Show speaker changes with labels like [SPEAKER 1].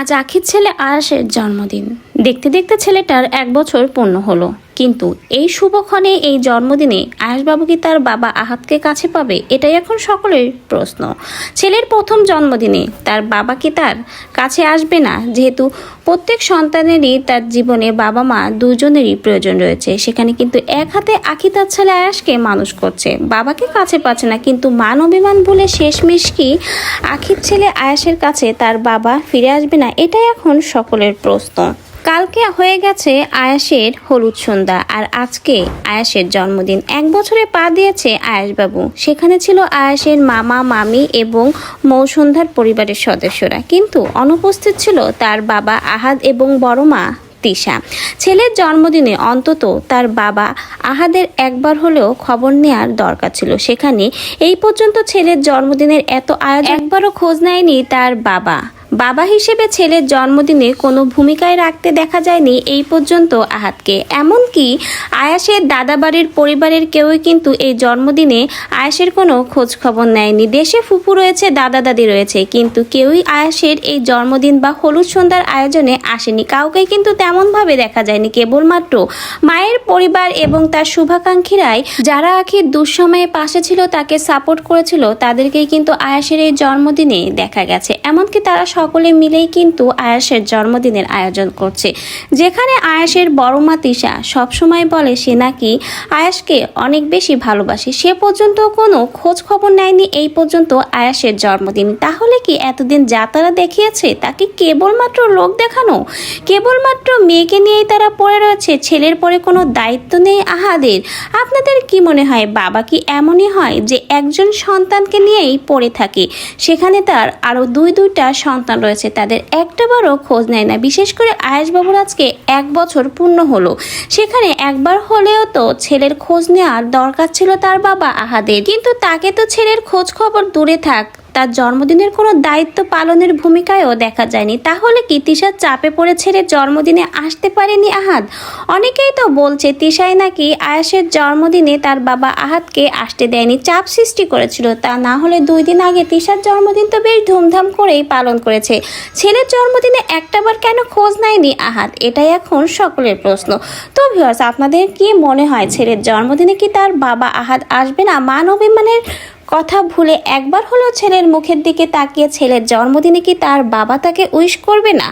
[SPEAKER 1] আজ আখির ছেলে আয়াসের জন্মদিন। দেখতে দেখতে ছেলেটার 1 বছর পূর্ণ হলো, কিন্তু এই শুভক্ষণে এই জন্মদিনে আয়াসবাবু কি তার বাবা আহাদকে কাছে পাবে? এটাই এখন সকলের প্রশ্ন। ছেলের প্রথম জন্মদিনে তার বাবা কি তার কাছে আসবে না? যেহেতু প্রত্যেক সন্তানেরই তার জীবনে বাবা মা দুজনেরই প্রয়োজন রয়েছে, সেখানে কিন্তু এক হাতে আখি তার ছেলে আয়াসকে মানুষ করছে, বাবাকে কাছে পাচ্ছে না, কিন্তু মান অভিমান বলে শেষমেশ কি আখির ছেলে আয়াসের কাছে তার বাবা ফিরে আসবে না? এটাই এখন সকলের প্রশ্ন। কালকে হয়ে গেছে আয়াসের হলুদ সন্ধ্যা, আর আজকে আয়াসের জন্মদিন। 1 বছরে পা দিয়েছে আয়াসবাবু। সেখানে ছিল আয়াসের মামা মামি এবং মৌসন্ধ্যার পরিবারের সদস্যরা, কিন্তু অনুপস্থিত ছিল তার বাবা আহাদ এবং বড় মা তিশা। ছেলের জন্মদিনে অন্তত তার বাবা আহাদের একবার হলেও খবর নেওয়ার দরকার ছিল। সেখানে এই পর্যন্ত ছেলের জন্মদিনের এত আয়োজন একবারও খোঁজ নেয়নি তার বাবা। বাবা হিসেবে ছেলের জন্মদিনে কোনো ভূমিকায় রাখতে দেখা যায়নি এই পর্যন্ত আহাদকে। এমনকি আয়াসের দাদাবাড়ির পরিবারের কেউই কিন্তু এই জন্মদিনে আয়াসের কোনো খোঁজ খবর নেয়নি। দেশে ফুপু রয়েছে, দাদা দাদি রয়েছে, কিন্তু কেউই আয়াসের এই জন্মদিন বা হলুদ সন্ধ্যার আয়োজনে আসেনি। কাউকেই কিন্তু তেমনভাবে দেখা যায়নি। কেবলমাত্র মায়ের পরিবার এবং তার শুভাকাঙ্ক্ষীরাই, যারা আখির দুঃসময়ে পাশে ছিল, তাকে সাপোর্ট করেছিল, তাদেরকেই কিন্তু আয়াসের এই জন্মদিনে দেখা গেছে। এমনকি তারা সকলে মিলেই কিন্তু আয়াসের জন্মদিনের আয়োজন করছে, যেখানে আয়াসের বড় মা তিশা সবসময় বলে সে নাকি আয়াসকে অনেক বেশি ভালোবাসে। সে পর্যন্ত কোনো খোঁজ খবর নেয়নি এই পর্যন্ত আয়াসের জন্মদিন। তাহলে কি এতদিন যা তারা দেখিয়েছে তাকে কেবলমাত্র লোক দেখানো? কেবলমাত্র মেয়েকে নিয়েই তারা পড়ে রয়েছে, ছেলের পরে কোনো দায়িত্ব নেই আহাদের? আপনাদের কি মনে হয়, বাবা কি এমনই হয় যে একজন সন্তানকে নিয়েই পড়ে থাকে, সেখানে তার আরও দুইটা সন্তান রয়েছে, তাদের একটাবারও খোঁজ নেয় না? বিশেষ করে আয়াসবাবুর আজকে 1 বছর পূর্ণ হলো, সেখানে একবার হলেও তো ছেলের খোঁজ নেওয়ার দরকার ছিল তার বাবা আহাদের, কিন্তু তাকে তো ছেলের খোঁজ খবর দূরে থাক, তার জন্মদিনের কোনো দায়িত্ব পালনের ভূমিকায়ও দেখা যায়নি। তাহলে কি তিশার চাপে পড়ে ছেলের জন্মদিনে আসতে পারেনি আহাদ? অনেকেই তো বলছে তিশাই নাকি আয়াসের জন্মদিনে তার বাবা আহাদকে আসতে দেয়নি, চাপ সৃষ্টি করেছিল। তা না হলে 2 দিন আগে তিশার জন্মদিন তো বেশ ধুমধাম করেই পালন করেছে, ছেলের জন্মদিনে একটাবার কেন খোঁজ নেয়নি আহাদ? এটাই এখন সকলের প্রশ্ন। তো ভিউয়ার্স, আপনাদের কি মনে হয়, ছেলের জন্মদিনে কি তার বাবা আহাদ আসবে না? মান অভিমানের কথা ভুলে একবার হলেও ছেলের মুখের দিকে তাকিয়ে ছেলের জন্মদিনে কি তার বাবা তাকে উইশ করবে না?